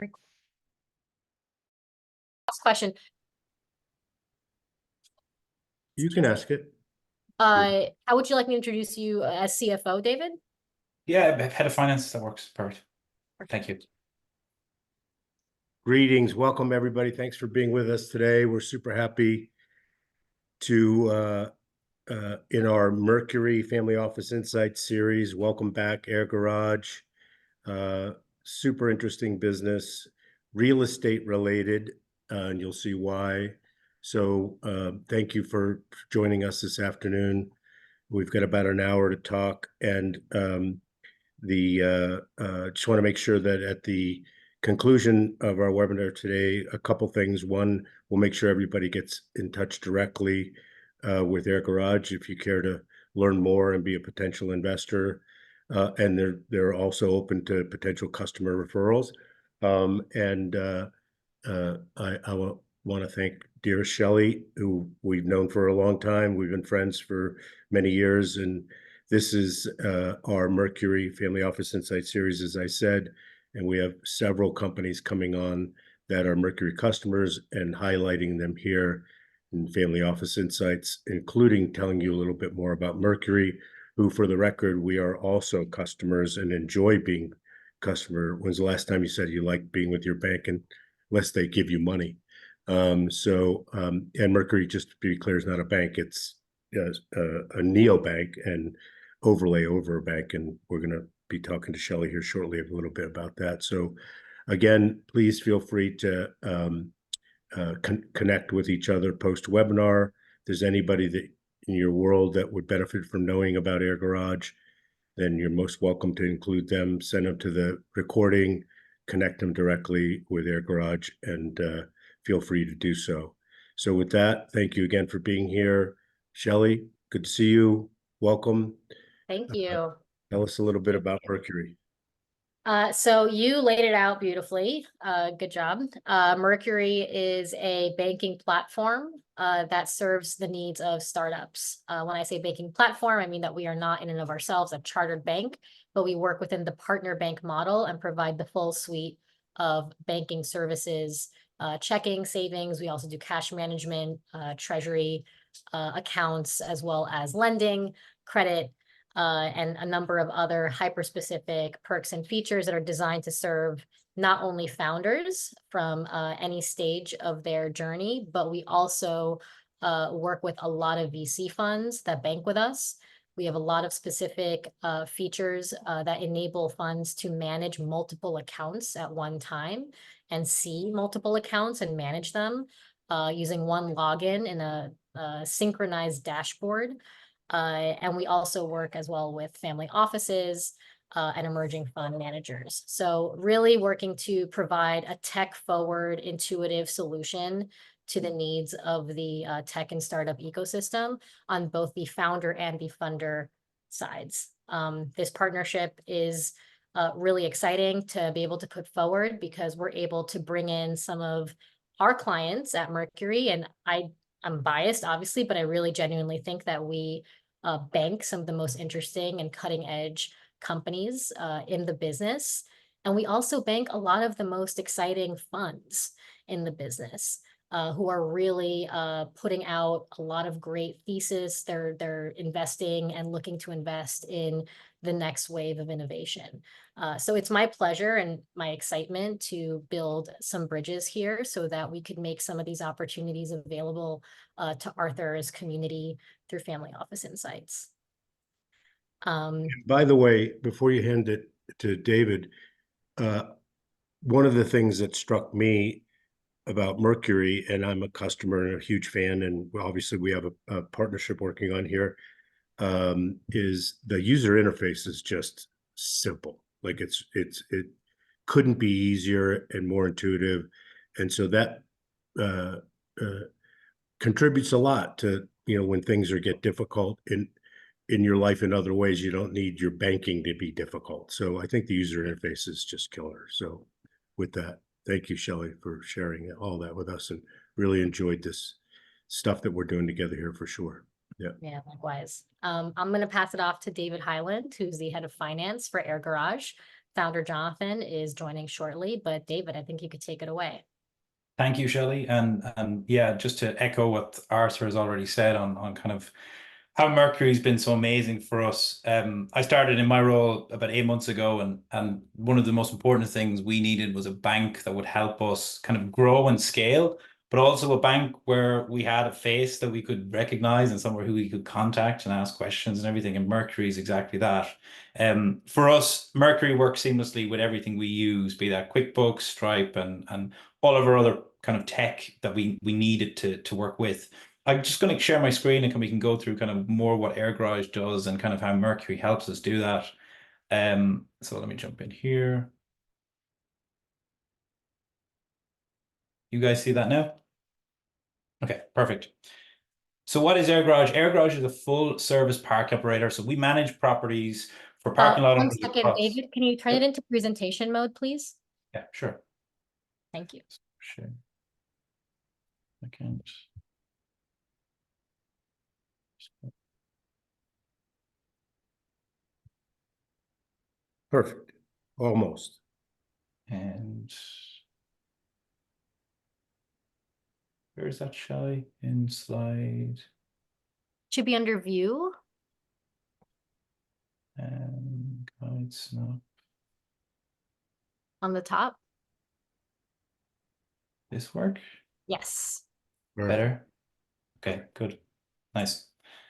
Last question. You can ask it. How would you like me to introduce you as CFO, David? Yeah, head of finance, that works. Perfect. Thank you. Greetings. Welcome, everybody. Thanks for being with us today. We're super happy to, in our Mercury Family Office Insights series, welcome back AirGarage. Super interesting business, real estate related, and you'll see why. So thank you for joining us this afternoon. We've got about an hour to talk, and just want to make sure that at the conclusion of our webinar today, a couple things. One, we'll make sure everybody gets in touch directly with AirGarage if you care to learn more and be a potential investor. And they're also open to potential customer referrals. I want to thank dear Shelley, who we've known for a long time. We've been friends for many years, and this is our Mercury Family Office Insight series, as I said, and we have several companies coming on that are Mercury customers and highlighting them here in Family Office Insights, including telling you a little bit more about Mercury, who, for the record, we are also customers and enjoy being customer. When's the last time you said you like being with your bank unless they give you money? And Mercury, just to be clear, is not a bank. It's a neobank and overlay over a bank, and we're going to be talking to Shelley here shortly a little bit about that. So again, please feel free to connect with each other post-webinar. If there's anybody that in your world that would benefit from knowing about AirGarage, then you're most welcome to include them, send them to the recording, connect them directly with AirGarage, and feel free to do so. So with that, thank you again for being here. Shelley, good to see you. Welcome. Thank you. Tell us a little bit about Mercury. So you laid it out beautifully. Good job. Mercury is a banking platform that serves the needs of startups. When I say banking platform, I mean that we are not in and of ourselves a chartered bank, but we work within the partner bank model and provide the full suite of banking services, checking, savings. We also do cash management, treasury accounts, as well as lending, credit, and a number of other hyper-specific perks and features that are designed to serve not only founders from any stage of their journey, but we also work with a lot of VC funds that bank with us. We have a lot of specific features that enable funds to manage multiple accounts at one time and see multiple accounts and manage them using one login in a synchronized dashboard. And we also work as well with family offices and emerging fund managers. So really working to provide a tech-forward, intuitive solution to the needs of the tech and startup ecosystem on both the founder and the funder sides. This partnership is really exciting to be able to put forward because we're able to bring in some of our clients at Mercury. And I'm biased, obviously, but I really genuinely think that we bank some of the most interesting and cutting edge companies in the business. And we also bank a lot of the most exciting funds in the business who are really putting out a lot of great thesis. They're investing and looking to invest in the next wave of innovation. So it's my pleasure and my excitement to build some bridges here so that we could make some of these opportunities available to Arthur's community through Family Office Insights. By the way, before you hand it to David, one of the things that struck me about Mercury, and I'm a customer and a huge fan, and obviously we have a partnership working on here, is the user interface is just simple. Like it couldn't be easier and more intuitive, and so that contributes a lot to, you know, when things get difficult in your life in other ways. You don't need your banking to be difficult. So I think the user interface is just killer. So with that, thank you, Shelley, for sharing all that with us, and really enjoyed this stuff that we're doing together here for sure. Yeah, likewise. I'm going to pass it off to David Highland, who's the head of finance for AirGarage, founder Jonathan is joining shortly, but David, I think you could take it away. Thank you, Shelley. And yeah, just to echo what Arthur has already said on kind of how Mercury's been so amazing for us. I started in my role about 8 months ago, and one of the most important things we needed was a bank that would help us kind of grow and scale, but also a bank where we had a face that we could recognize and somewhere who we could contact and ask questions and everything. And Mercury is exactly that. For us, Mercury works seamlessly with everything we use, be that QuickBooks, Stripe, and all of our other kind of tech that we needed to work with. I'm just going to share my screen and we can go through kind of more what AirGarage does and kind of how Mercury helps us do that. So let me jump in here. You guys see that now? Okay, perfect. So what is AirGarage? AirGarage is a full service park operator. So we manage properties for parking lot One owners second, across. David, can you turn it into presentation mode, please? Yeah, sure. Thank you. Sure. I can't. Perfect. Almost. And where is that, Shelley? In slide. Should be under view. Guides, no. On the top. This work? Yes. All right. Better? Okay, good. Nice.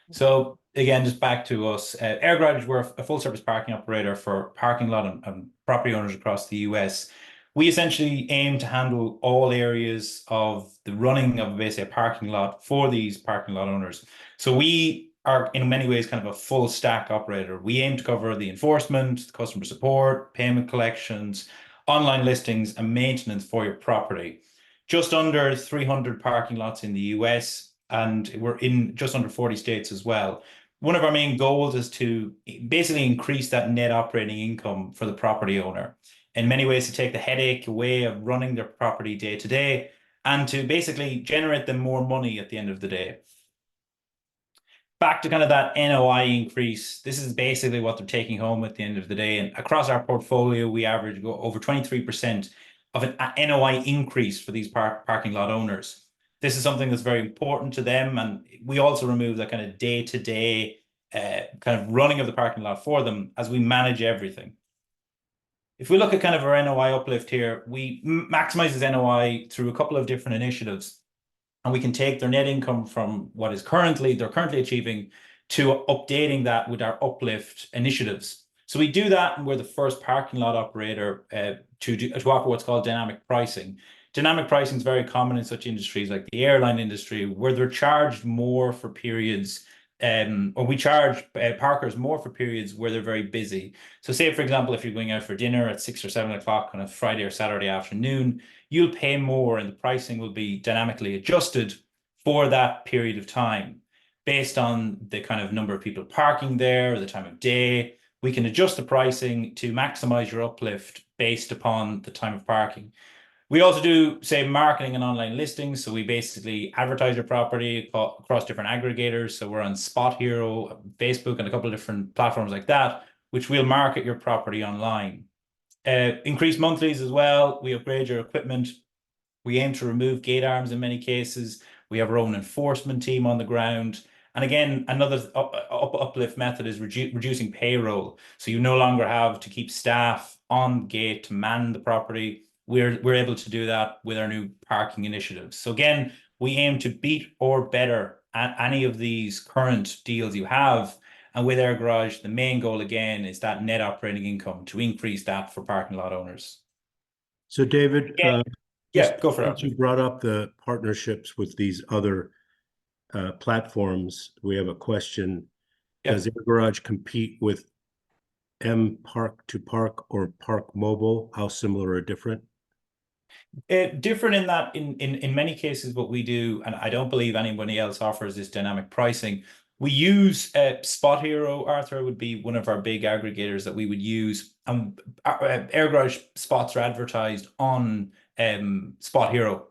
So again, just back to us. AirGarage, we're a full service parking operator for parking lot and property owners across the US. We essentially aim to handle all areas of the running of basically a parking lot for these parking lot owners. So we are in many ways kind of a full stack operator. We aim to cover the enforcement, customer support, payment collections, online listings, and maintenance for your property. Just under 300 parking lots in the US, and we're in just under 40 states as well. One of our main goals is to basically increase that net operating income for the property owner. In many ways, to take the headache away of running their property day to day and to basically generate them more money at the end of the day. Back to kind of that NOI increase, this is basically what they're taking home at the end of the day. And across our portfolio, we average over 23% of an NOI increase for these parking lot owners. This is something that's very important to them. And we also remove that kind of day-to-day kind of running of the parking lot for them as we manage everything. If we look at kind of our NOI uplift here, we maximize this NOI through a couple of different initiatives. And we can take their net income from what they're currently achieving to updating that with our uplift initiatives. So we do that, and we're the first parking lot operator to offer what's called dynamic pricing. Dynamic pricing is very common in such industries like the airline industry, where they're charged more for periods, or we charge parkers more for periods where they're very busy. So say, for example, if you're going out for dinner at 6 or 7 o'clock on a Friday or Saturday afternoon, you'll pay more and the pricing will be dynamically adjusted for that period of time based on the kind of number of people parking there or the time of day. We can adjust the pricing to maximize your uplift based upon the time of parking. We also do, say, marketing and online listings. So we basically advertise your property across different aggregators. So we're on Spot Hero, Facebook, and a couple of different platforms like that, which will market your property online. Increase monthlies as well. We upgrade your equipment. We aim to remove gate arms in many cases. We have our own enforcement team on the ground. And again, another uplift method is reducing payroll. So you no longer have to keep staff on gate to man the property. We're able to do that with our new parking initiatives. So again, we aim to beat or better at any of these current deals you have. And with AirGarage, the main goal again is that net operating income, to increase that for parking lot owners. So David, Yeah, go for it. since you brought up the partnerships with these other platforms, we have a question. Yeah. Does AirGarage compete with Park to Park or Park Mobile? How similar or different? Different in that in many cases what we do, and I don't believe anybody else offers this dynamic pricing. We use Spot Hero. Arthur would be one of our big aggregators that we would use. AirGarage spots are advertised on Spot Hero.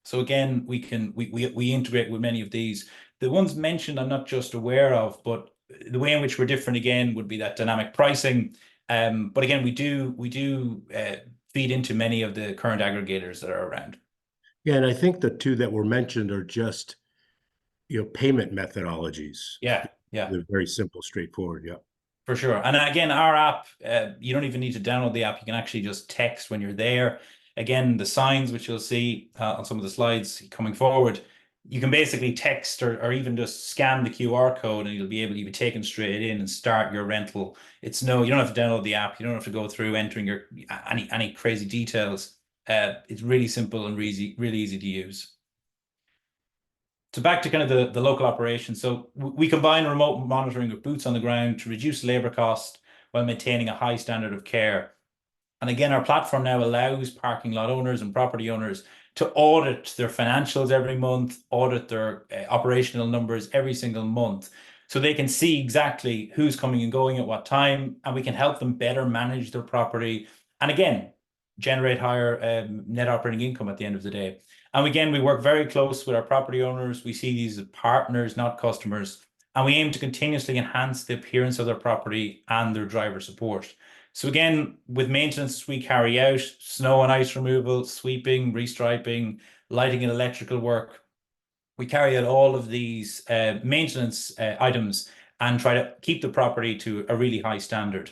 So again, we integrate with many of these. The ones mentioned I'm not just aware of, but the way in which we're different again would be that dynamic pricing. But again, we do feed into many of the current aggregators that are around. Yeah, and I think the two that were mentioned are just, payment methodologies. Yeah. They're very simple, straightforward. Yeah. For sure. And again, our app, you don't even need to download the app. You can actually just text when you're there. Again, the signs, which you'll see on some of the slides coming forward, you can basically text or even just scan the QR code and you'll be able to be taken straight in and start your rental. You don't have to download the app. You don't have to go through entering your any crazy details. It's really simple and really easy to use. So back to kind of the local operation. So we combine remote monitoring with boots on the ground to reduce labor costs while maintaining a high standard of care. And again, our platform now allows parking lot owners and property owners to audit their financials every month, audit their operational numbers every single month. So they can see exactly who's coming and going at what time, and we can help them better manage their property. And again, generate higher net operating income at the end of the day. And again, we work very close with our property owners. We see these as partners, not customers. And we aim to continuously enhance the appearance of their property and their driver support. So again, with maintenance we carry out, snow and ice removal, sweeping, restriping, lighting and electrical work. We carry out all of these maintenance items and try to keep the property to a really high standard.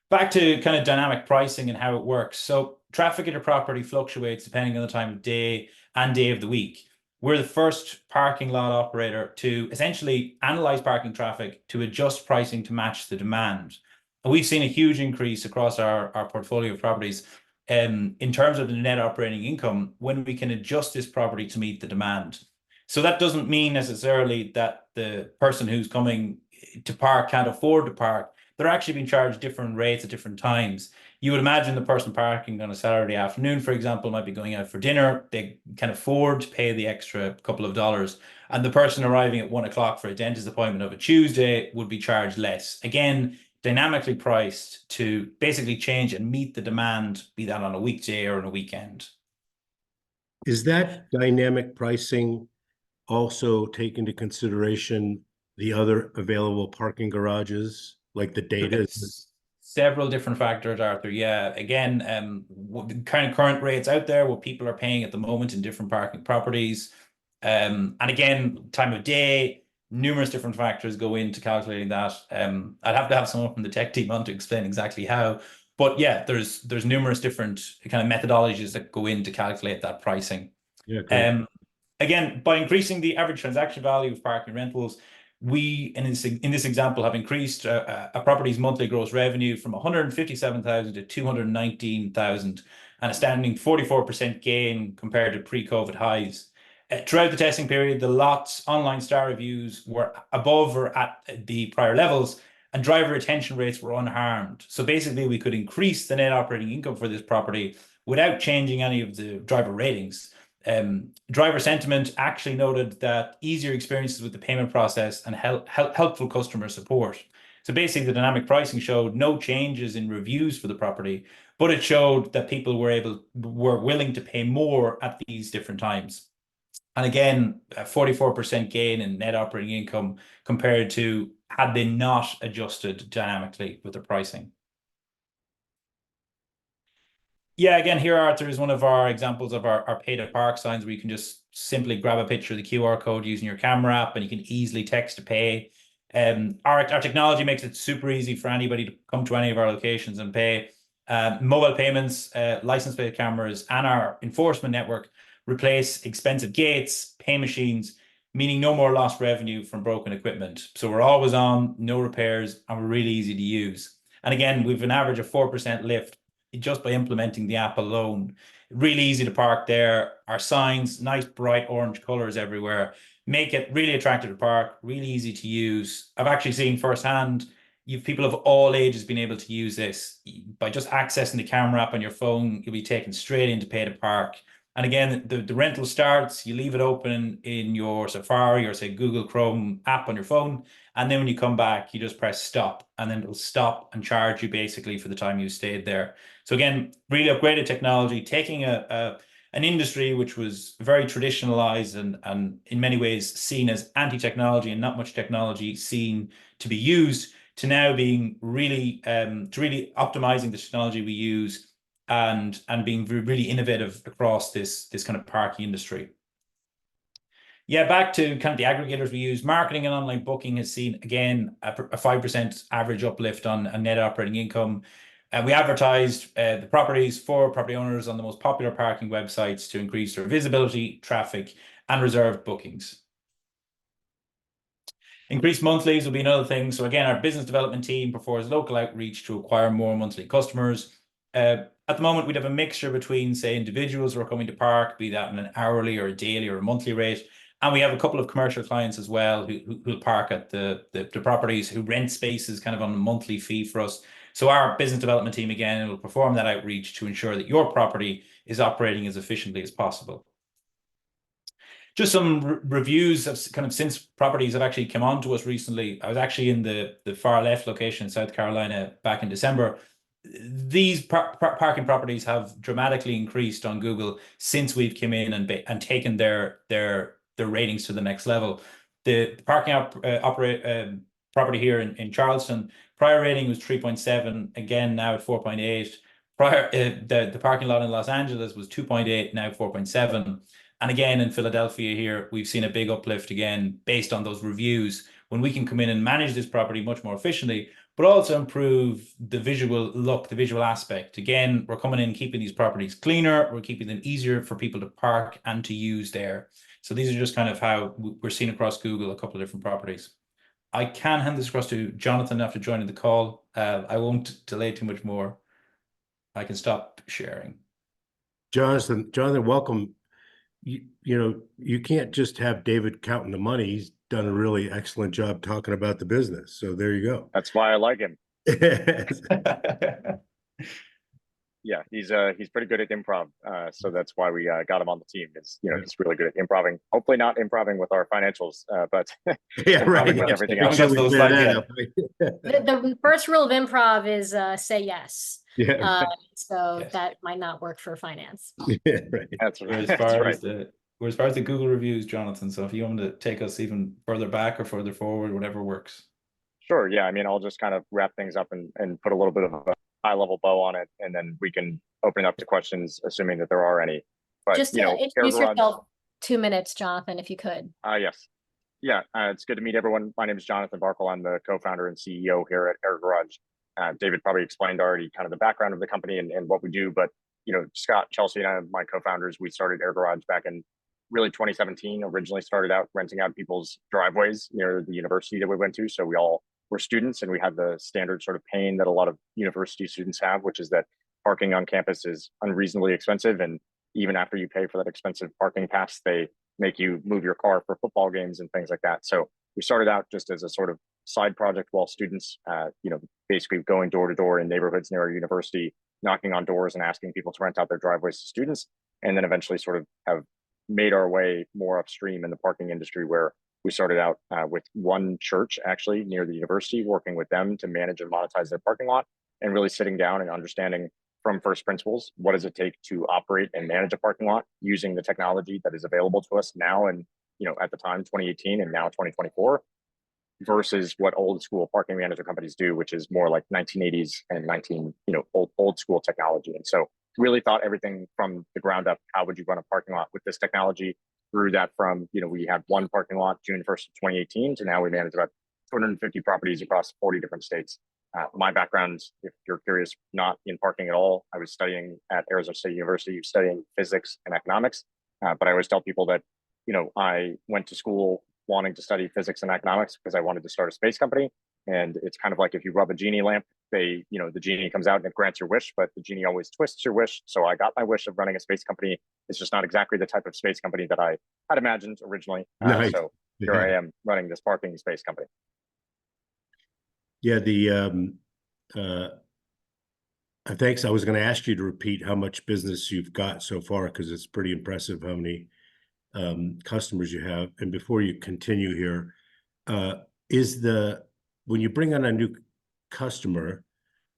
Back to kind of dynamic pricing and how it works. So traffic at a property fluctuates depending on the time of day and day of the week. We're the first parking lot operator to essentially analyze parking traffic to adjust pricing to match the demand. And we've seen a huge increase across our portfolio of properties in terms of the net operating income when we can adjust this property to meet the demand. So that doesn't mean necessarily that the person who's coming to park can't afford to park. They're actually being charged different rates at different times. You would imagine the person parking on a Saturday afternoon, for example, might be going out for dinner. They can afford to pay the extra couple of dollars. And the person arriving at 1 o'clock for a dentist appointment of a Tuesday would be charged less. Again, dynamically priced to basically change and meet the demand, be that on a weekday or on a weekend. Is that dynamic pricing also take into consideration the other available parking garages, like the data? Several different factors, Arthur. Yeah, again, what the kind of current rates out there, what people are paying at the moment in different parking properties. And again, time of day, numerous different factors go into calculating that. I'd have to have someone from the tech team on to explain exactly how. But yeah, there's numerous different kind of methodologies that go in to calculate that pricing. Yeah, great. Again, by increasing the average transaction value of parking rentals, we, in this example, have increased a property's monthly gross revenue from 157,000 to 219,000, and a standing 44% gain compared to pre-COVID highs. Throughout the testing period, the lot's online star reviews were above or at the prior levels, and driver retention rates were unharmed. So basically, we could increase the net operating income for this property without changing any of the driver ratings. Driver sentiment actually noted that easier experiences with the payment process and helpful customer support. So basically, the dynamic pricing showed no changes in reviews for the property, but it showed that people were willing to pay more at these different times. And again, a 44% gain in net operating income compared to had they not adjusted dynamically with the pricing. Yeah, again, here, Arthur, is one of our examples of our pay to park signs where you can just simply grab a picture of the QR code using your camera app and you can easily text to pay. Our technology makes it super easy for anybody to come to any of our locations and pay. Mobile payments, license plate cameras, and our enforcement network replace expensive gates, pay machines, meaning no more lost revenue from broken equipment. So we're always on, no repairs, and we're really easy to use. And again, we've an average of 4% lift just by implementing the app alone. Really easy to park there. Our signs, nice bright orange colors everywhere, make it really attractive to park, really easy to use. I've actually seen firsthand, you've people of all ages been able to use this. By just accessing the camera app on your phone, you'll be taken straight into pay to park. And again, the rental starts, you leave it open in your Safari or say Google Chrome app on your phone. And then when you come back, you just press stop and then it'll stop and charge you basically for the time you stayed there. So again, really upgraded technology, taking an industry which was very traditionalized and in many ways seen as anti-technology and not much technology seen to be used to now being really to really optimizing the technology we use and being really innovative across this kind of parking industry. Yeah, back to kind of the aggregators we use. Marketing and online booking has seen, again, a 5% average uplift on net operating income. We advertised the properties for property owners on the most popular parking websites to increase their visibility, traffic, and reserved bookings. Increased monthlies will be another thing. So again, our business development team prefers local outreach to acquire more monthly customers. At the moment, we'd have a mixture between, say, individuals who are coming to park, be that on an hourly or a daily or a monthly rate. And we have a couple of commercial clients as well who park at the properties, who rent spaces kind of on a monthly fee for us. So our business development team, again, will perform that outreach to ensure that your property is operating as efficiently as possible. Just some reviews of kind of since properties have actually come on to us recently. I was actually in the far left location in South Carolina back in December. These parking properties have dramatically increased on Google since we've come in and taken their ratings to the next level. The parking property here in Charleston, prior rating was 3.7, again now at 4.8. Prior the parking lot in Los Angeles was 2.8, now 4.7. And again, in Philadelphia here, we've seen a big uplift again based on those reviews, when we can come in and manage this property much more efficiently, but also improve the visual look, the visual aspect. Again, we're coming in, keeping these properties cleaner, we're keeping them easier for people to park and to use there. So these are just kind of how we're seeing across Google a couple of different properties. I can hand this across to Jonathan after joining the call. I won't delay too much more. I can stop sharing. Jonathan, welcome. You know, you can't just have David counting the money. He's done a really excellent job talking about the business. So there you go. That's why I like him. Yeah, he's pretty good at improv. So that's why we got him on the team. Is he's really good at improving. Hopefully not improving with our financials, but yeah, right. With everything else. The first rule of improv is say yes. Yeah. So yes. that might not work for finance. Yeah, right. That's right. We're as far as the Google reviews, Jonathan. So if you want to take us even further back or further forward, whatever works. Sure. Yeah. I mean, I'll just kind of wrap things up and put a little bit of a high level bow on it, and then we can open up to questions, assuming that there are any. But just introduce yourself 2 minutes, Jonathan, if you could. Yes. Yeah. It's good to meet everyone. My name is Jonathon Barkl. I'm the co-founder and CEO here at AirGarage. David probably explained already kind of the background of the company and what we do, but Scott, Chelsea, and I, my co-founders, we started AirGarage back in really 2017. Originally started out renting out people's driveways near the university that we went to. So we all were students, and we had the standard sort of pain that a lot of university students have, which is that parking on campus is unreasonably expensive. And even after you pay for that expensive parking pass, they make you move your car for football games and things like that. So we started out just as a sort of side project while students, basically going door to door in neighborhoods near our university, knocking on doors and asking people to rent out their driveways to students. And then eventually sort of have made our way more upstream in the parking industry, where we started out with one church actually near the university, working with them to manage and monetize their parking lot, and really sitting down and understanding from first principles, what does it take to operate and manage a parking lot using the technology that is available to us now, and at the time 2018 and now 2024, versus what old school parking management companies do, which is more like 1980s and old school technology. And so really thought everything from the ground up. How would you run a parking lot with this technology? Grew that from, we had one parking lot June 1st of 2018 to now we manage about 250 properties across 40 different states. My background, if you're curious, not in parking at all. I was studying at Arizona State University, studying physics and economics. But I always tell people that, I went to school wanting to study physics and economics because I wanted to start a space company. And it's kind of like if you rub a genie lamp, the genie comes out and it grants your wish, but the genie always twists your wish. So I got my wish of running a space company. It's just not exactly the type of space company that I had imagined originally. Nice. So here I am running this parking space company. Yeah, thanks. I was going to ask you to repeat how much business you've got so far, because it's pretty impressive how many customers you have. And before you continue here, when you bring on a new customer,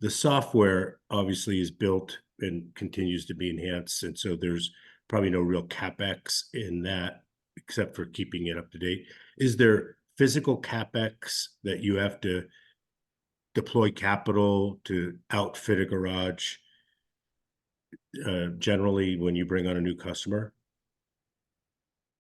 the software obviously is built and continues to be enhanced, and so there's probably no real CapEx in that except for keeping it up to date. Is there physical CapEx that you have to deploy capital to outfit a garage generally when you bring on a new customer?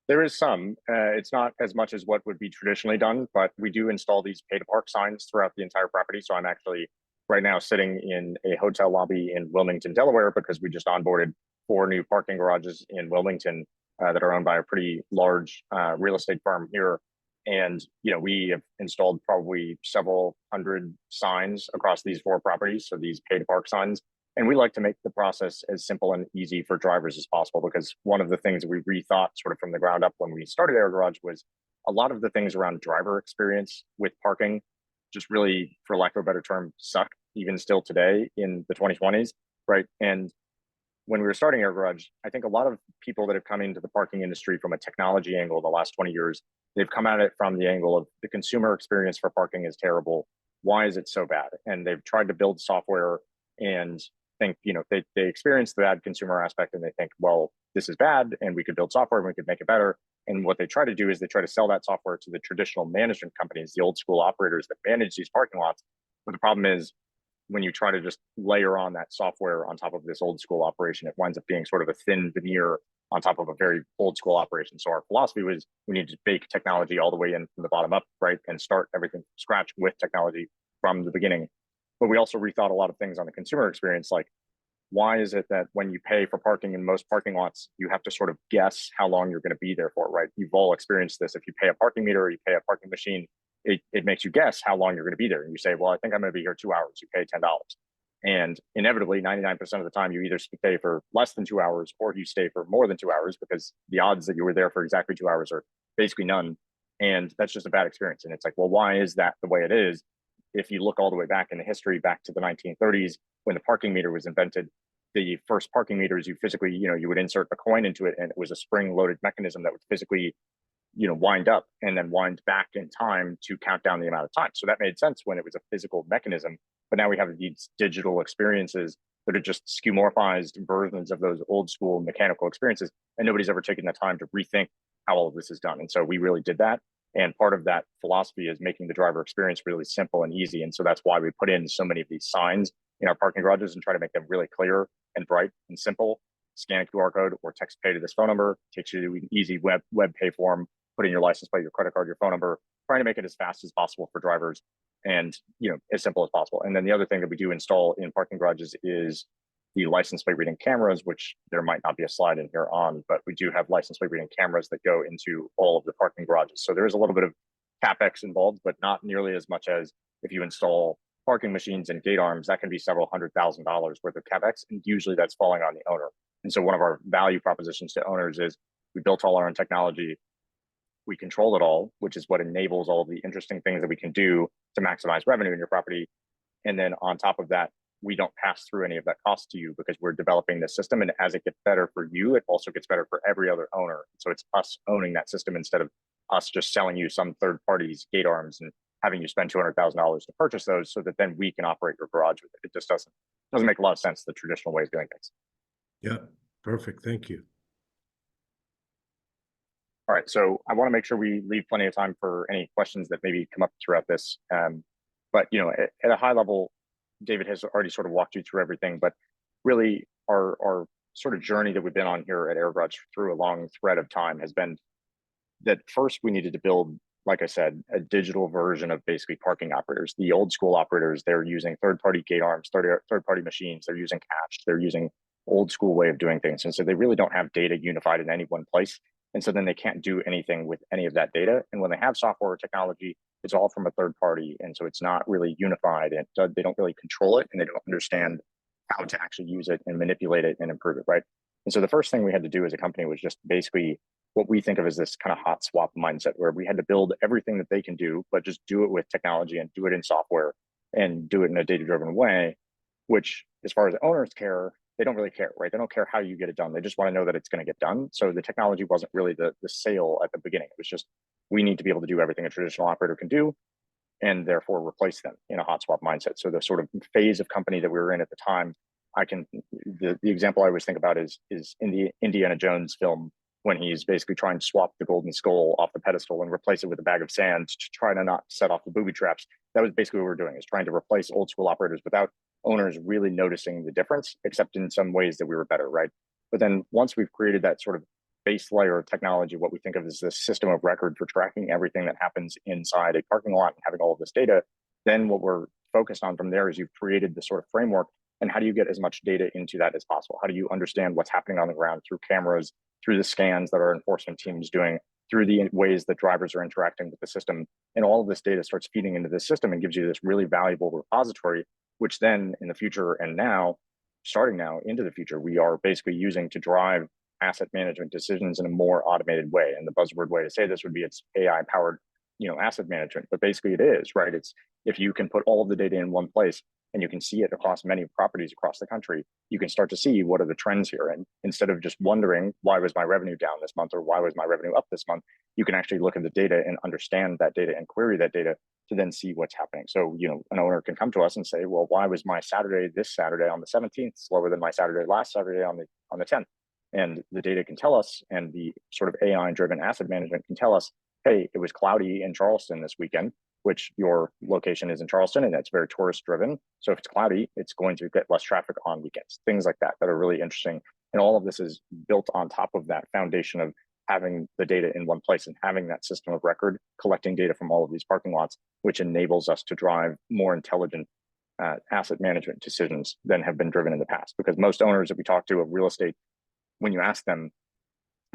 There is some. It's not as much as what would be traditionally done, but we do install these pay to park signs throughout the entire property. So I'm actually right now sitting in a hotel lobby in Wilmington, Delaware, because we just onboarded 4 new parking garages in Wilmington that are owned by a pretty large real estate firm here. And we have installed probably several hundred signs across these 4 properties. So these pay to park signs. And we like to make the process as simple and easy for drivers as possible, because one of the things that we rethought sort of from the ground up when we started AirGarage was a lot of the things around driver experience with parking just really, for lack of a better term, suck even still today in the 2020s, right? And when we were starting AirGarage, I think a lot of people that have come into the parking industry from a technology angle the last 20 years, they've come at it from the angle of the consumer experience for parking is terrible. Why is it so bad? And they've tried to build software and think, they experience the bad consumer aspect and they think, well, this is bad and we could build software and we could make it better. And what they try to do is they try to sell that software to the traditional management companies, the old school operators that manage these parking lots. But the problem is when you try to just layer on that software on top of this old school operation, it winds up being sort of a thin veneer on top of a very old school operation. So our philosophy was we need to bake technology all the way in from the bottom up, right? And start everything from scratch with technology from the beginning. But we also rethought a lot of things on the consumer experience, like why is it that when you pay for parking in most parking lots, you have to sort of guess how long you're going to be there for, right? You've all experienced this. If you pay a parking meter or you pay a parking machine, it makes you guess how long you're going to be there. And you say, well, I think I'm going to be here 2 hours. You pay $10. And inevitably, 99% of the time, you either stay for less than 2 hours or you stay for more than 2 hours, because the odds that you were there for exactly 2 hours are basically none. And that's just a bad experience. And it's like, well, why is that the way it is? If you look all the way back in the history, back to the 1930s, when the parking meter was invented, the first parking meters, you physically, you would insert a coin into it and it was a spring loaded mechanism that would physically, wind up and then wind back in time to count down the amount of time. So that made sense when it was a physical mechanism. But now we have these digital experiences that are just skeuomorphized versions of those old school mechanical experiences. And nobody's ever taken the time to rethink how all of this is done. And so we really did that. And part of that philosophy is making the driver experience really simple and easy. And so that's why we put in so many of these signs in our parking garages and try to make them really clear and bright and simple. Scan a QR code or text pay to this phone number, takes you to an easy web pay form, put in your license plate, your credit card, your phone number, trying to make it as fast as possible for drivers and as simple as possible. And then the other thing that we do install in parking garages is the license plate reading cameras, which there might not be a slide in here on, but we do have license plate reading cameras that go into all of the parking garages. So there is a little bit of CapEx involved, but not nearly as much as if you install parking machines and gate arms. That can be several $100,000s worth of CapEx, and usually that's falling on the owner. And so one of our value propositions to owners is we built all our own technology, we control it all, which is what enables all of the interesting things that we can do to maximize revenue in your property. And then on top of that, we don't pass through any of that cost to you because we're developing the system. And as it gets better for you, it also gets better for every other owner. So it's us owning that system instead of us just selling you some third party's gate arms and having you spend $200,000 to purchase those so that then we can operate your garage with it. It just doesn't make a lot of sense, the traditional way of doing things. Yeah, perfect. Thank you. All right, so I want to make sure we leave plenty of time for any questions that maybe come up throughout this. But at a high level, David has already sort of walked you through everything, but really our sort of journey that we've been on here at AirGarage through a long thread of time has been that first we needed to build, like I said, a digital version of basically parking operators. The old school operators, they're using third-party gate arms, third-party machines, they're using cash, they're using old school way of doing things. And so they really don't have data unified in any one place. And so then they can't do anything with any of that data. And when they have software or technology, it's all from a third party. And so it's not really unified and they don't really control it and they don't understand how to actually use it and manipulate it and improve it, right? And so the first thing we had to do as a company was just basically what we think of as this kind of hot swap mindset where we had to build everything that they can do, but just do it with technology and do it in software and do it in a data-driven way, which as far as owners care, they don't really care, right? They don't care how you get it done. They just want to know that it's going to get done. So the technology wasn't really the sale at the beginning. It was just, we need to be able to do everything a traditional operator can do and therefore replace them in a hot swap mindset. So the sort of phase of company that we were in at the time, the example I always think about is in the Indiana Jones film, when he's basically trying to swap the golden skull off the pedestal and replace it with a bag of sand to try to not set off the booby traps. That was basically what we were doing, is trying to replace old school operators without owners really noticing the difference, except in some ways that we were better, right? But then once we've created that sort of base layer of technology, what we think of as this system of record for tracking everything that happens inside a parking lot and having all of this data, then what we're focused on from there is you've created the sort of framework. And how do you get as much data into that as possible? How do you understand what's happening on the ground through cameras, through the scans that our enforcement team is doing, through the ways that drivers are interacting with the system? And all of this data starts feeding into this system and gives you this really valuable repository, which then in the future and now, starting now into the future, we are basically using to drive asset management decisions in a more automated way. And the buzzword way to say this would be it's AI powered, asset management, but basically it is, right? It's if you can put all of the data in one place and you can see it across many properties across the country, you can start to see what are the trends here. And instead of just wondering, why was my revenue down this month or why was my revenue up this month, you can actually look at the data and understand that data and query that data to then see what's happening. So, an owner can come to us and say, well, why was my Saturday this Saturday on the 17th slower than my Saturday last Saturday on the 10th? And the data can tell us, and the sort of AI driven asset management can tell us, hey, it was cloudy in Charleston this weekend, which your location is in Charleston and it's very tourist driven. So if it's cloudy, it's going to get less traffic on weekends, things like that are really interesting. And all of this is built on top of that foundation of having the data in one place and having that system of record, collecting data from all of these parking lots, which enables us to drive more intelligent asset management decisions than have been driven in the past. Because most owners that we talk to of real estate, when you ask them,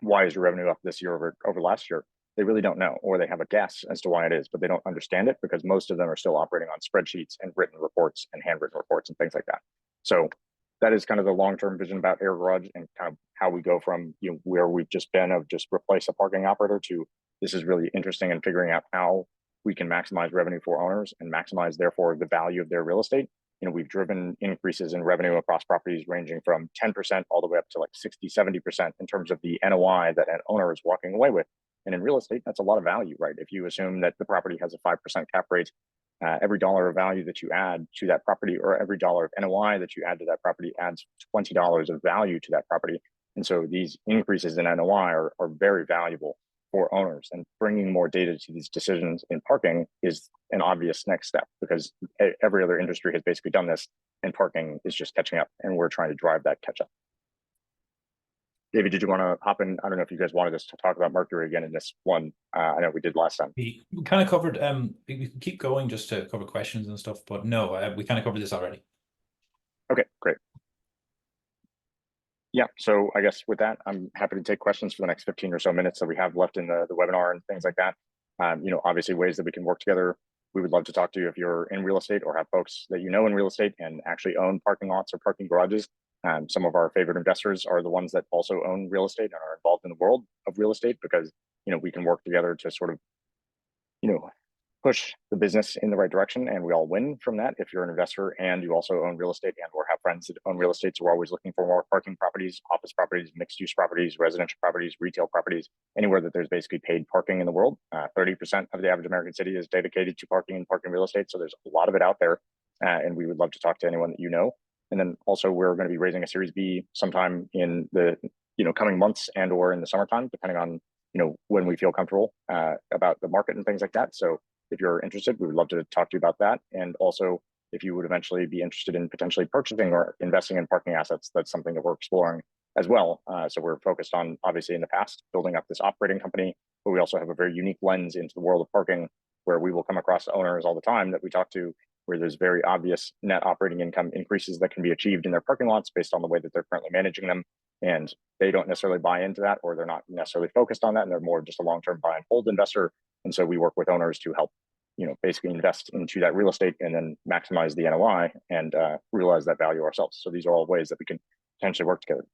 why is your revenue up this year over last year? They really don't know, or they have a guess as to why it is, but they don't understand it because most of them are still operating on spreadsheets and written reports and handwritten reports and things like that. So that is kind of the long-term vision about AirGarage and kind of how we go from where we've just been of just replace a parking operator to this is really interesting and figuring out how we can maximize revenue for owners and maximize therefore the value of their real estate. We've driven increases in revenue across properties ranging from 10% all the way up to like 60-70% in terms of the NOI that an owner is walking away with. And in real estate, that's a lot of value, right? If you assume that the property has a 5% cap rate, every dollar of value that you add to that property or every dollar of NOI that you add to that property adds $20 of value to that property. And so these increases in NOI are very valuable for owners, and bringing more data to these decisions in parking is an obvious next step because every other industry has basically done this and parking is just catching up, and we're trying to drive that catch up. David, did you want to hop in? I don't know if you guys wanted us to talk about Mercury again in this one. I know we did last time. We kind of covered, we can keep going just to cover questions and stuff, but no, we kind of covered this already. Okay, great. Yeah, so I guess with that, I'm happy to take questions for the next 15 or so minutes that we have left in the webinar and things like that. Obviously ways that we can work together. We would love to talk to you if you're in real estate or have folks that in real estate and actually own parking lots or parking garages. Some of our favorite investors are the ones that also own real estate and are involved in the world of real estate because, we can work together to sort of, push the business in the right direction, and we all win from that. If you're an investor and you also own real estate and or have friends that own real estate, so we're always looking for more parking properties, office properties, mixed use properties, residential properties, retail properties, anywhere that there's basically paid parking in the world. 30% of the average American city is dedicated to parking and parking real estate. So there's a lot of it out there. And we would love to talk to anyone that And then also we're going to be raising a Series B sometime in the coming months and or in the summertime, depending on when we feel comfortable about the market and things like that. So if you're interested, we would love to talk to you about that. And also, if you would eventually be interested in potentially purchasing or investing in parking assets, that's something that we're exploring as well. So we're focused on, obviously in the past, building up this operating company, but we also have a very unique lens into the world of parking where we will come across owners all the time that we talk to where there's very obvious net operating income increases that can be achieved in their parking lots based on the way that they're currently managing them. And they don't necessarily buy into that, or they're not necessarily focused on that, and they're more just a long-term buy and hold investor. And so we work with owners to help, basically invest into that real estate and then maximize the NOI and realize that value ourselves. So these are all ways that we can potentially work together.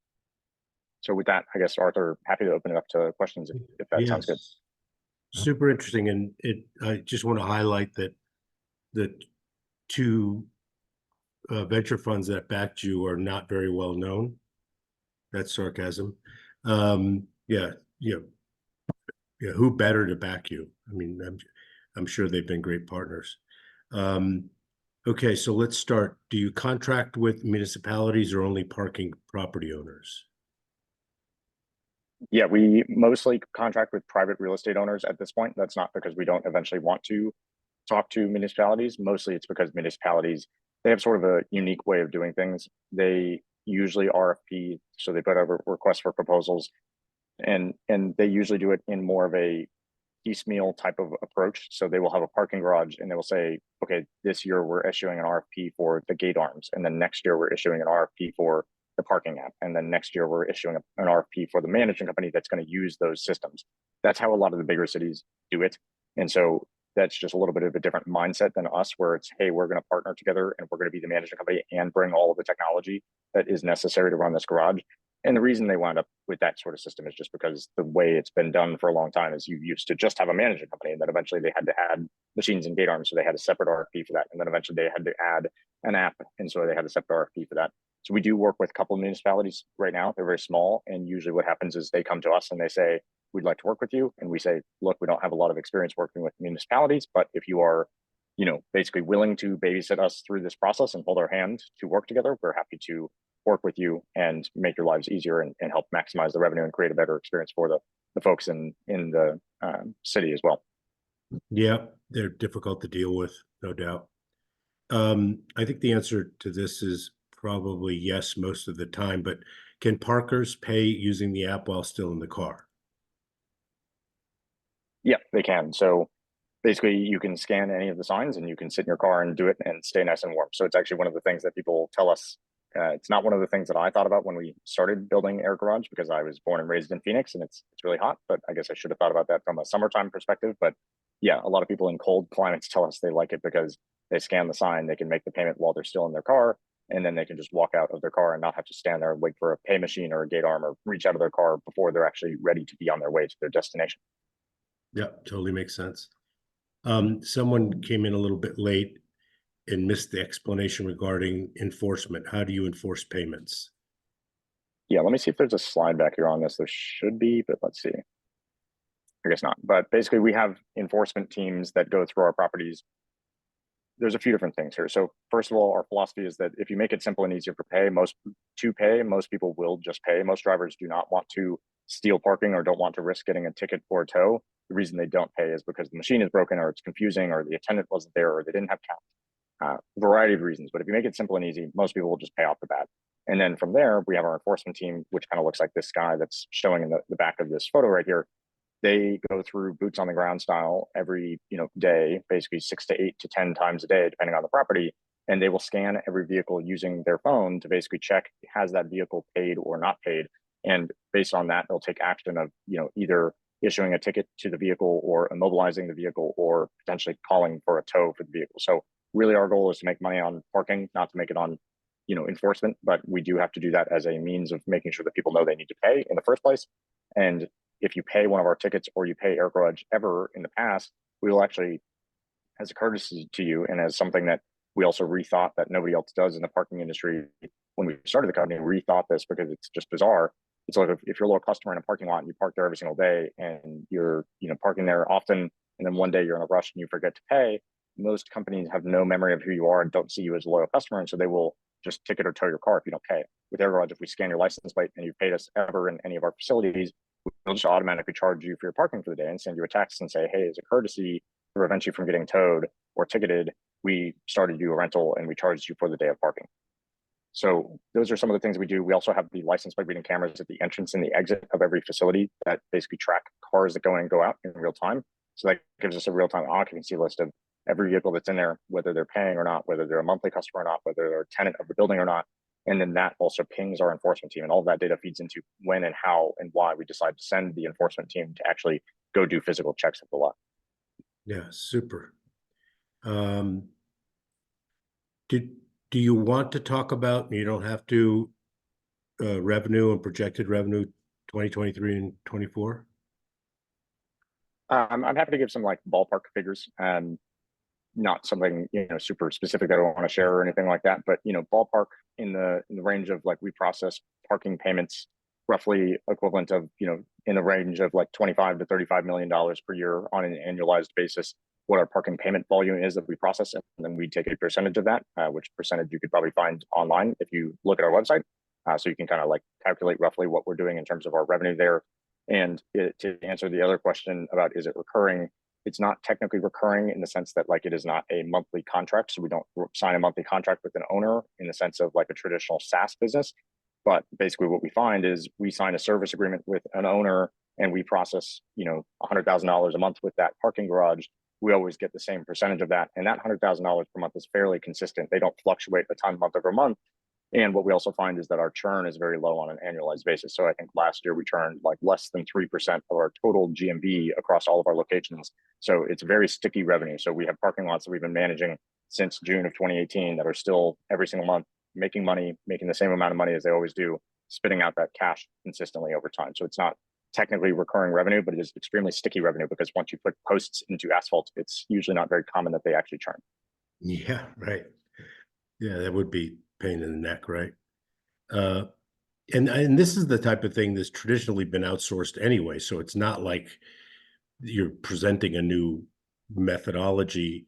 So with that, I guess, Arthur, happy to open it up to questions if that sounds good. Super interesting. And I just want to highlight that the two venture funds that backed you are not very well known. That's sarcasm. Who better to back you? I mean, I'm sure they've been great partners. Okay, so let's start. Do you contract with municipalities or only parking property owners? Yeah, we mostly contract with private real estate owners at this point. That's not because we don't eventually want to talk to municipalities. Mostly it's because municipalities, they have sort of a unique way of doing things. They usually RFP, so they put out a request for proposals, and they usually do it in more of a piecemeal type of approach. So they will have a parking garage and they will say, okay, this year we're issuing an RFP for the gate arms. And then next year we're issuing an RFP for the parking app. And then next year we're issuing an RFP for the management company that's going to use those systems. That's how a lot of the bigger cities do it. And so that's just a little bit of a different mindset than us, where it's, hey, we're going to partner together and we're going to be the management company and bring all of the technology that is necessary to run this garage. And the reason they wound up with that sort of system is just because the way it's been done for a long time is you used to just have a management company, and then eventually they had to add machines and gate arms. So they had a separate RFP for that. And then eventually they had to add an app. And so they had a separate RFP for that. So we do work with a couple of municipalities right now. They're very small. And usually what happens is they come to us and they say, we'd like to work with you. And we say, look, we don't have a lot of experience working with municipalities, but if you are, basically willing to babysit us through this process and hold our hand to work together, we're happy to work with you and make your lives easier and help maximize the revenue and create a better experience for the folks in the city as well. Yeah, they're difficult to deal with, no doubt. I think the answer to this is probably yes most of the time, but can parkers pay using the app while still in the car? Yeah, they can. So basically you can scan any of the signs and you can sit in your car and do it and stay nice and warm. So it's actually one of the things that people tell us. It's not one of the things that I thought about when we started building AirGarage, because I was born and raised in Phoenix and it's really hot, but I guess I should have thought about that from a summertime perspective. But yeah, a lot of people in cold climates tell us they like it because they scan the sign, they can make the payment while they're still in their car, and then they can just walk out of their car and not have to stand there and wait for a pay machine or a gate arm or reach out of their car before they're actually ready to be on their way to their destination. Yeah, totally makes sense. Someone came in a little bit late and missed the explanation regarding enforcement. How do you enforce payments? Yeah, let me see if there's a slide back here on this. There should be, but let's see. I guess not. But basically, we have enforcement teams that go through our properties. There's a few different things here. So first of all, our philosophy is that if you make it simple and easier for most people will just pay. Most drivers do not want to steal parking or don't want to risk getting a ticket or a tow. The reason they don't pay is because the machine is broken or it's confusing or the attendant wasn't there or they didn't have count. Variety of reasons. But if you make it simple and easy, most people will just pay off the bat. And then from there, we have our enforcement team, which kind of looks like this guy that's showing in the back of this photo right here. They go through boots on the ground style every day, basically 6 to 8 to 10 times a day, depending on the property. And they will scan every vehicle using their phone to basically check, has that vehicle paid or not paid? And based on that, they'll take action of either issuing a ticket to the vehicle or immobilizing the vehicle or potentially calling for a tow for the vehicle. So really our goal is to make money on parking, not to make it on enforcement, but we do have to do that as a means of making sure that people know they need to pay in the first place. And if you pay one of our tickets or you pay AirGarage ever in the past, we will actually, as a courtesy to you and as something that we also rethought that nobody else does in the parking industry when we started the company, rethought this because it's just bizarre. It's like if you're a little customer in a parking lot and you park there every single day and you're parking there often, and then one day you're in a rush and you forget to pay, most companies have no memory of who you are and don't see you as a loyal customer, and so they will just ticket or tow your car if you don't pay. With AirGarage, if we scan your license plate and you've paid us ever in any of our facilities, we'll just automatically charge you for your parking for the day and send you a text and say, hey, as a courtesy to prevent you from getting towed or ticketed, we started you a rental and we charged you for the day of parking. So those are some of the things we do. We also have the license plate reading cameras at the entrance and the exit of every facility that basically track cars that go in and go out in real time. So that gives us a real-time occupancy list of every vehicle that's in there, whether they're paying or not, whether they're a monthly customer or not, whether they're a tenant of the building or not. And then that also pings our enforcement team, and all of that data feeds into when and how and why we decide to send the enforcement team to actually go do physical checks of the lot. Yeah, super. Do you want to talk about, you don't have to, revenue and projected revenue 2023 and 24? I'm happy to give some like ballpark figures, not something super specific that I don't want to share or anything like that, but ballpark in the range of like we process parking payments roughly equivalent of in the range of like $25 to $35 million per year on an annualized basis. What our parking payment volume is that we process, and then we take a percentage of that, which percentage you could probably find online if you look at our website. So you can kind of like calculate roughly what we're doing in terms of our revenue there. And to answer the other question about is it recurring, it's not technically recurring in the sense that like it is not a monthly contract. So we don't sign a monthly contract with an owner in the sense of like a traditional SaaS business. But basically what we find is we sign a service agreement with an owner and we process, $100,000 a month with that parking garage. We always get the same percentage of that. And that $100,000 per month is fairly consistent. They don't fluctuate a ton month over month. And what we also find is that our churn is very low on an annualized basis. So I think last year we churned like less than 3% of our total GMV across all of our locations. So it's very sticky revenue. So we have parking lots that we've been managing since June of 2018 that are still every single month making money, making the same amount of money as they always do, spitting out that cash consistently over time. So it's not technically recurring revenue, but it is extremely sticky revenue because once you put posts into asphalt, it's usually not very common that they actually churn. Yeah, right. Yeah, that would be pain in the neck, right? And this is the type of thing that's traditionally been outsourced anyway. So it's not like you're presenting a new methodology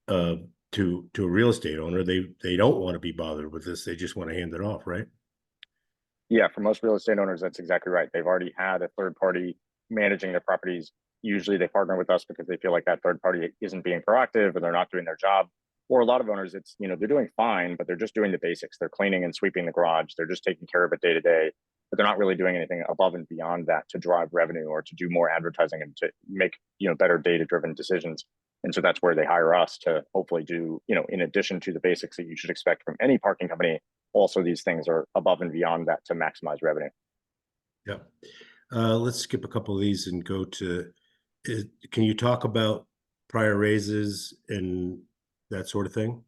to a real estate owner. They don't want to be bothered with this. They just want to hand it off, right? Yeah, for most real estate owners, that's exactly right. They've already had a third party managing their properties. Usually they partner with us because they feel like that third party isn't being proactive or they're not doing their job. Or a lot of owners, it's, they're doing fine, but they're just doing the basics. They're cleaning and sweeping the garage. They're just taking care of it day to day, but they're not really doing anything above and beyond that to drive revenue or to do more advertising and to make, better data driven decisions. And so that's where they hire us to hopefully do, in addition to the basics that you should expect from any parking company, also these things are above and beyond that to maximize revenue. Yeah. Let's skip a couple of these and go to, can you talk about prior raises and that sort of thing?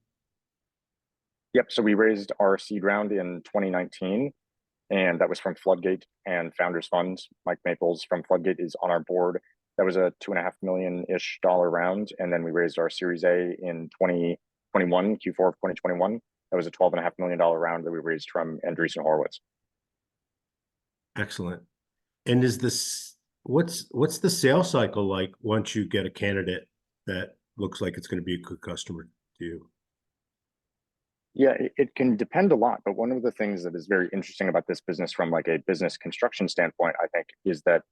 Yep. So we raised our seed round in 2019, and that was from Floodgate and Founders Fund. Mike Maples from Floodgate is on our board. That was a $2.5 million-ish round. And then we raised our Series A in 2021, Q4 of 2021. That was a $12.5 million round that we raised from Andreessen Horowitz. Excellent. And is this, what's the sales cycle like once you get a candidate that looks like it's going to be a good customer to you? Yeah, it can depend a lot, but one of the things that is very interesting about this business from like a business construction standpoint, I think, is that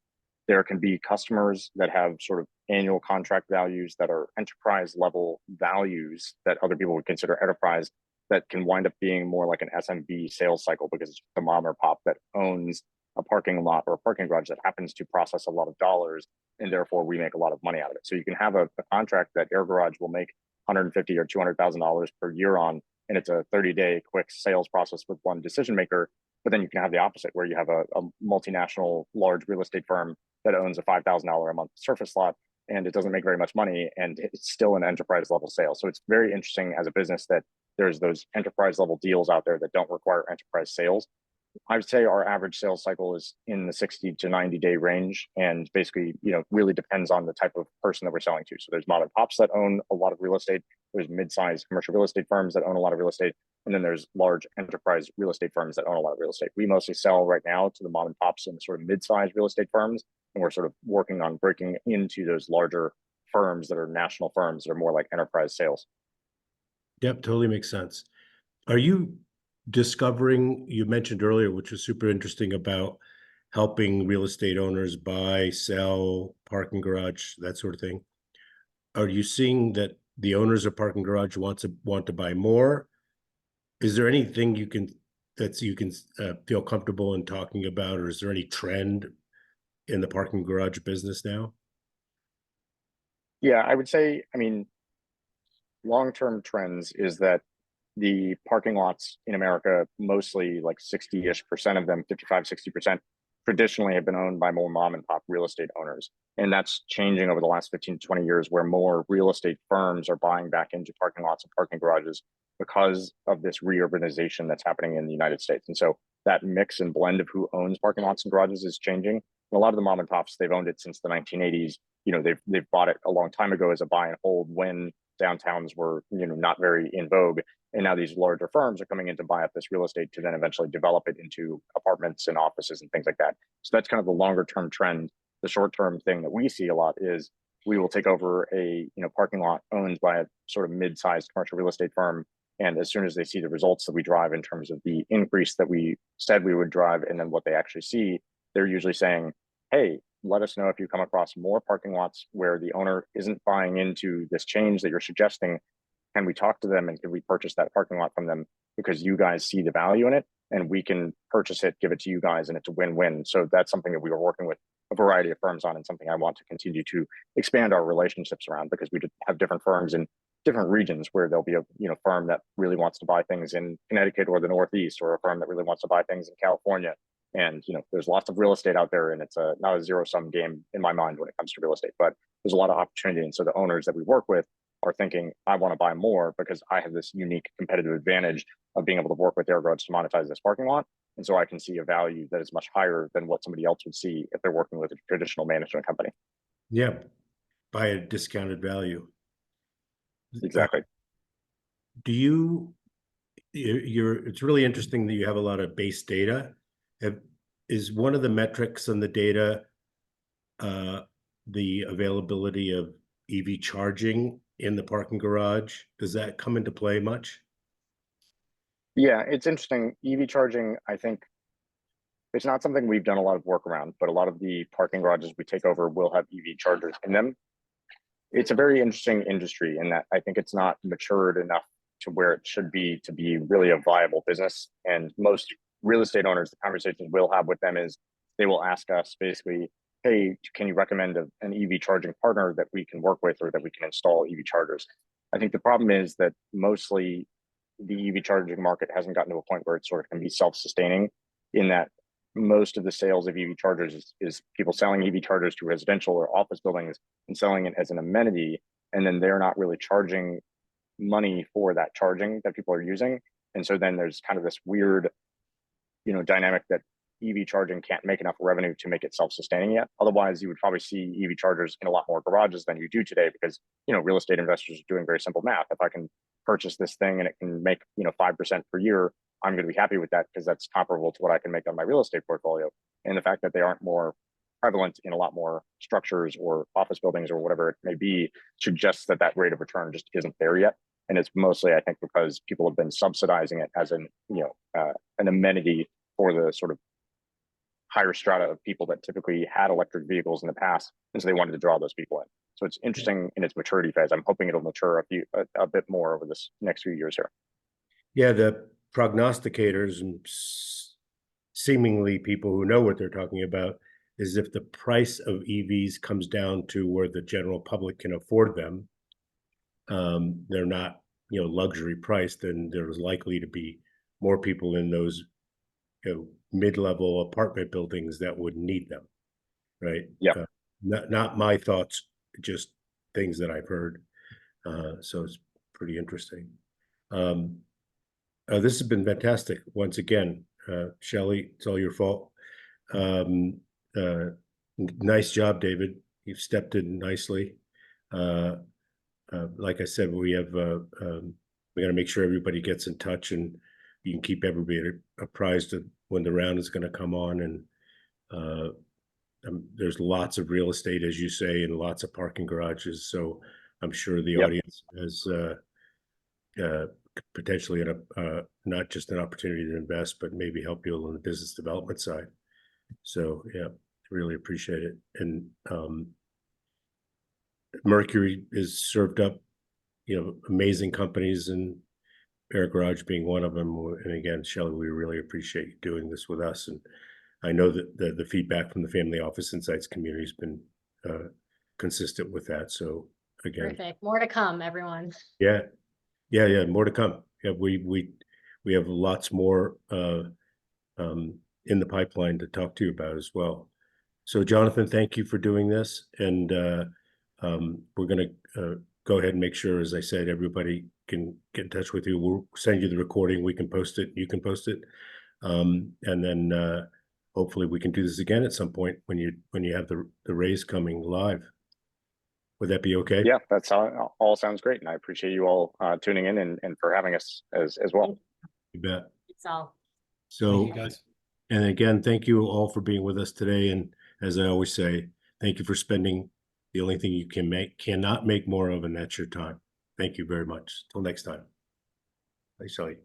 there can be customers that have sort of annual contract values that are enterprise level values that other people would consider enterprise, that can wind up being more like an SMB sales cycle because it's the mom or pop that owns a parking lot or a parking garage that happens to process a lot of dollars, and therefore we make a lot of money out of it. So you can have a contract that AirGarage will make $150,000 or $200,000 per year on, and it's a 30-day quick sales process with one decision maker. But then you can have the opposite, where you have a multinational large real estate firm that owns a $5,000 a month surface lot, and it doesn't make very much money, and it's still an enterprise level sale. So it's very interesting as a business that there's those enterprise level deals out there that don't require enterprise sales. I would say our average sales cycle is in the 60 to 90-day range, and basically, really depends on the type of person that we're selling to. So there's mom and pops that own a lot of real estate. There's mid-sized commercial real estate firms that own a lot of real estate. And then there's large enterprise real estate firms that own a lot of real estate. We mostly sell right now to the mom and pops and sort of mid-sized real estate firms. And we're sort of working on breaking into those larger firms that are national firms that are more like enterprise sales. Yep, totally makes sense. Are you discovering, you mentioned earlier, which was super interesting, about helping real estate owners buy, sell, parking garage, that sort of thing? Are you seeing that the owners of parking garage want to buy more? Is there anything you can feel comfortable in talking about, or is there any trend in the parking garage business now? Yeah, I would say, long-term trends is that the parking lots in America, mostly like 60-ish% of them, 55, 60%, traditionally have been owned by more mom and pop real estate owners. And that's changing over the last 15 to 20 years, where more real estate firms are buying back into parking lots and parking garages because of this reurbanization that's happening in the United States. And so that mix and blend of who owns parking lots and garages is changing. And a lot of the mom and pops, they've owned it since the 1980s. They've bought it a long time ago as a buy and hold when downtowns were, not very in vogue. And now these larger firms are coming in to buy up this real estate to then eventually develop it into apartments and offices and things like that. So that's kind of the longer term trend. The short term thing that we see a lot is we will take over a parking lot owned by a sort of mid-sized commercial real estate firm. And as soon as they see the results that we drive in terms of the increase that we said we would drive, and then what they actually see, they're usually saying, hey, let us know if you come across more parking lots where the owner isn't buying into this change that you're suggesting. Can we talk to them and can we purchase that parking lot from them because you guys see the value in it and we can purchase it, give it to you guys, and it's a win-win. So that's something that we were working with a variety of firms on and something I want to continue to expand our relationships around, because we have different firms in different regions where there'll be a firm that really wants to buy things in Connecticut or the Northeast, or a firm that really wants to buy things in California. And there's lots of real estate out there, and it's not a zero-sum game in my mind when it comes to real estate, but there's a lot of opportunity. And so the owners that we work with are thinking, I want to buy more because I have this unique competitive advantage of being able to work with AirGarage to monetize this parking lot. And so I can see a value that is much higher than what somebody else would see if they're working with a traditional management company. Yeah, by a discounted value. Exactly. Do you, it's really interesting that you have a lot of base data. Is one of the metrics on the data the availability of EV charging in the parking garage? Does that come into play much? Yeah, it's interesting. EV charging, I think it's not something we've done a lot of work around, but a lot of the parking garages we take over will have EV chargers in them. It's a very interesting industry in that I think it's not matured enough to where it should be to be really a viable business. And most real estate owners, the conversations we'll have with them is they will ask us basically, hey, can you recommend an EV charging partner that we can work with or that we can install EV chargers? I think the problem is that mostly the EV charging market hasn't gotten to a point where it sort of can be self-sustaining, in that most of the sales of EV chargers is people selling EV chargers to residential or office buildings and selling it as an amenity. And then they're not really charging money for that charging that people are using. And so then there's kind of this weird, dynamic that EV charging can't make enough revenue to make it self-sustaining yet. Otherwise, you would probably see EV chargers in a lot more garages than you do today, because, real estate investors are doing very simple math. If I can purchase this thing and it can make, 5% per year, I'm going to be happy with that because that's comparable to what I can make on my real estate portfolio. And the fact that they aren't more prevalent in a lot more structures or office buildings or whatever it may be suggests that that rate of return just isn't there yet. And it's mostly, I think, because people have been subsidizing it as an amenity for the sort of higher strata of people that typically had electric vehicles in the past, and so they wanted to draw those people in. So it's interesting in its maturity phase. I'm hoping it'll mature a bit more over this next few years here. Yeah, the prognosticators and seemingly people who know what they're talking about is if the price of EVs comes down to where the general public can afford them, they're not luxury priced, then there's likely to be more people in those mid-level apartment buildings that would need them, right? Yeah. Not my thoughts, just things that I've heard. So it's pretty interesting. This has been fantastic. Once again, Shelley, it's all your fault. Nice job, David. You've stepped in nicely. Like I said, we got to make sure everybody gets in touch, and you can keep everybody apprised of when the round is going to come on. And there's lots of real estate, as you say, and lots of parking garages. So I'm sure the audience has potentially not just an opportunity to invest, but maybe help you on the business development side. So yeah, really appreciate it. And Mercury is served up, amazing companies, and AirGarage being one of them. And again, Shelley, we really appreciate you doing this with us. And I know that the feedback from the Family Office Insights community has been consistent with that. So again, Perfect. More to come, everyone. Yeah, more to come. Yeah, we have lots more in the pipeline to talk to you about as well. So Jonathon, thank you for doing this, and we're going to go ahead and make sure, as I said, everybody can get in touch with you. We'll send you the recording. We can post it. You can post it, and then hopefully we can do this again at some point when you have the raise coming live. Would that be okay? Yeah, that's all sounds great, and I appreciate you all tuning in and for having us as well. You bet. It's all. So, Thank you, guys. And again, thank you all for being with us today. And as I always say, thank you for spending the only thing you cannot make more of, and that's your time. Thank you very much. Till next time. Bye, Shelley.